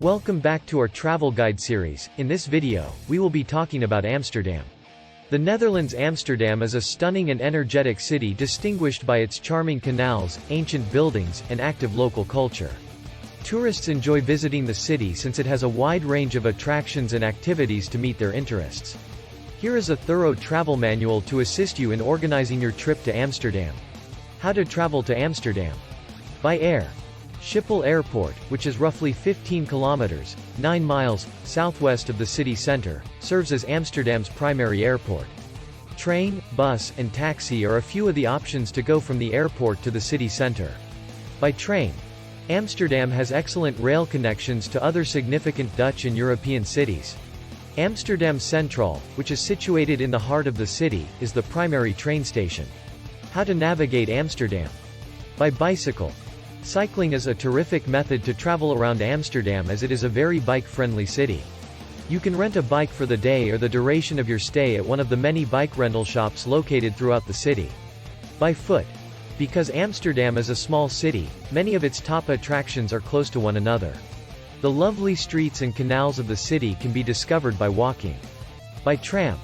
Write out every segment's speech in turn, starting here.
Welcome back to our travel guide series. In this video, we will be talking about Amsterdam. The Netherlands. Amsterdam is a stunning and energetic city distinguished by its charming canals, ancient buildings, and active local culture. Tourists enjoy visiting the city since it has a wide range of attractions and activities to meet their interests. Here is a thorough travel manual to assist you in organizing your trip to Amsterdam. How to travel to Amsterdam. By air. Schiphol Airport, which is roughly 15 kilometers, 9 miles, southwest of the city center, serves as Amsterdam's primary airport. Train, bus, and taxi are a few of the options to go from the airport to the city center. By train. Amsterdam has excellent rail connections to other significant Dutch and European cities. Amsterdam Central, which is situated in the heart of the city, is the primary train station. How to navigate Amsterdam. By bicycle. Cycling is a terrific method to travel around Amsterdam as it is a very bike-friendly city. You can rent a bike for the day or the duration of your stay at one of the many bike rental shops located throughout the city. By foot. Because Amsterdam is a small city, many of its top attractions are close to one another. The lovely streets and canals of the city can be discovered by walking. By tram.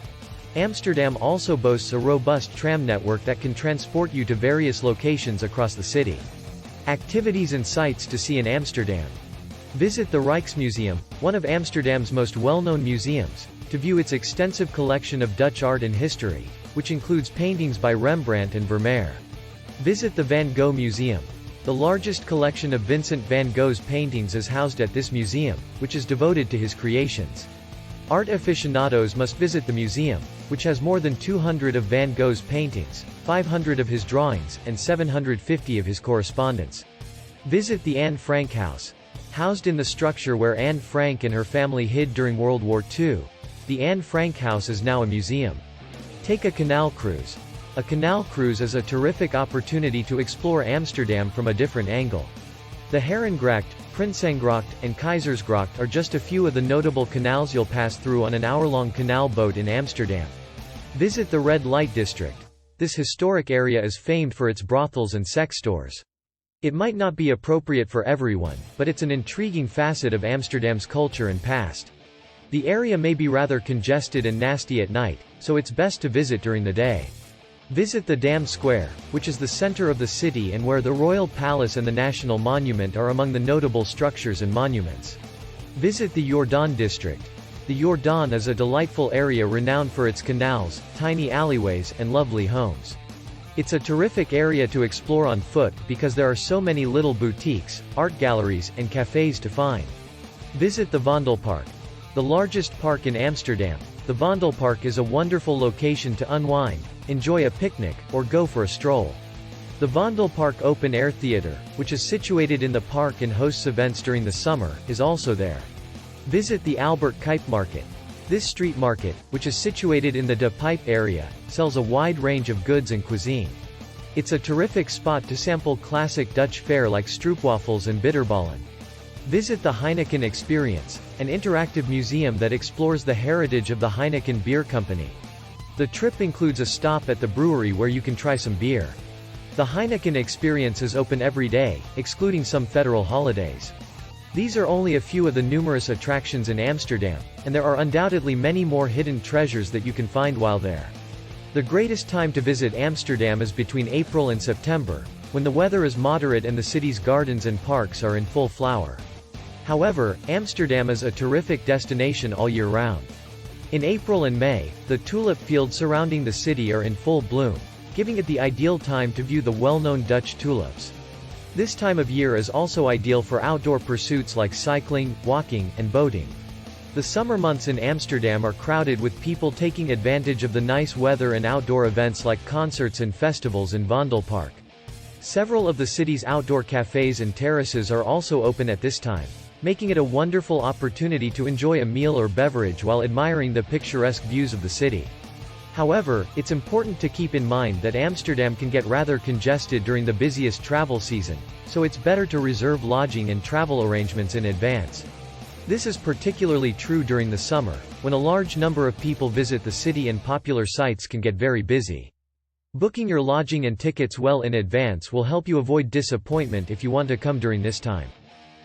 Amsterdam also boasts a robust tram network that can transport you to various locations across the city. Activities and sights to see in Amsterdam. Visit the Rijksmuseum, one of Amsterdam's most well-known museums, to view its extensive collection of Dutch art and history, which includes paintings by Rembrandt and Vermeer. Visit the Van Gogh Museum. The largest collection of Vincent van Gogh's paintings is housed at this museum, which is devoted to his creations. Art aficionados must visit the museum, which has more than 200 of Van Gogh's paintings, 500 of his drawings, and 750 of his correspondence. Visit the Anne Frank House. Housed in the structure where Anne Frank and her family hid during World War II, the Anne Frank House is now a museum. Take a canal cruise. A canal cruise is a terrific opportunity to explore Amsterdam from a different angle. The Herengracht, Prinsengracht, and Keizersgracht are just a few of the notable canals you'll pass through on an hour-long canal boat in Amsterdam. Visit the Red Light District. This historic area is famed for its brothels and sex stores. It might not be appropriate for everyone, but it's an intriguing facet of Amsterdam's culture and past. The area may be rather congested and nasty at night, so it's best to visit during the day. Visit the Dam Square, which is the center of the city and where the Royal Palace and the National Monument are among the notable structures and monuments. Visit the Jordaan District. The Jordaan is a delightful area renowned for its canals, tiny alleyways, and lovely homes. It's a terrific area to explore on foot because there are so many little boutiques, art galleries, and cafes to find. Visit the Vondelpark. The largest park in Amsterdam, the Vondelpark is a wonderful location to unwind, enjoy a picnic, or go for a stroll. The Vondelpark Open Air Theatre, which is situated in the park and hosts events during the summer, is also there. Visit the Albert Kuip Market. This street market, which is situated in the De Pijp area, sells a wide range of goods and cuisine. It's a terrific spot to sample classic Dutch fare like stroopwafels and bitterballen. Visit the Heineken Experience, an interactive museum that explores the heritage of the Heineken Beer Company. The trip includes a stop at the brewery where you can try some beer. The Heineken Experience is open every day, excluding some federal holidays. These are only a few of the numerous attractions in Amsterdam, and there are undoubtedly many more hidden treasures that you can find while there. The greatest time to visit Amsterdam is between April and September, when the weather is moderate and the city's gardens and parks are in full flower. However, Amsterdam is a terrific destination all year round. In April and May, the tulip fields surrounding the city are in full bloom, giving it the ideal time to view the well-known Dutch tulips. This time of year is also ideal for outdoor pursuits like cycling, walking, and boating. The summer months in Amsterdam are crowded with people taking advantage of the nice weather and outdoor events like concerts and festivals in Vondelpark. Several of the city's outdoor cafes and terraces are also open at this time, making it a wonderful opportunity to enjoy a meal or beverage while admiring the picturesque views of the city. However, it's important to keep in mind that Amsterdam can get rather congested during the busiest travel season, so it's better to reserve lodging and travel arrangements in advance. This is particularly true during the summer, when a large number of people visit the city and popular sites can get very busy. Booking your lodging and tickets well in advance will help you avoid disappointment if you want to come during this time.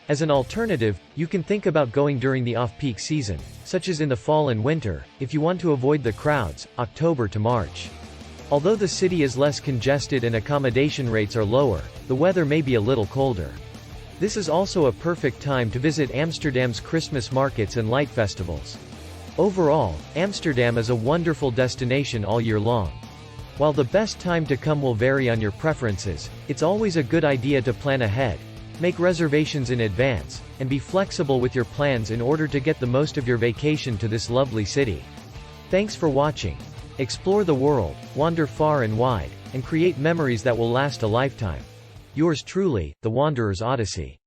As an alternative, you can think about going during the off-peak season, such as in the fall and winter, if you want to avoid the crowds, October to March. Although the city is less congested and accommodation rates are lower, the weather may be a little colder. This is also a perfect time to visit Amsterdam's Christmas markets and light festivals. Overall, Amsterdam is a wonderful destination all year long. While the best time to come will vary on your preferences, it's always a good idea to plan ahead, make reservations in advance, and be flexible with your plans in order to get the most of your vacation to this lovely city. Thanks for watching. Explore the world, wander far and wide, and create memories that will last a lifetime. Yours truly, The Wanderer's Odyssey.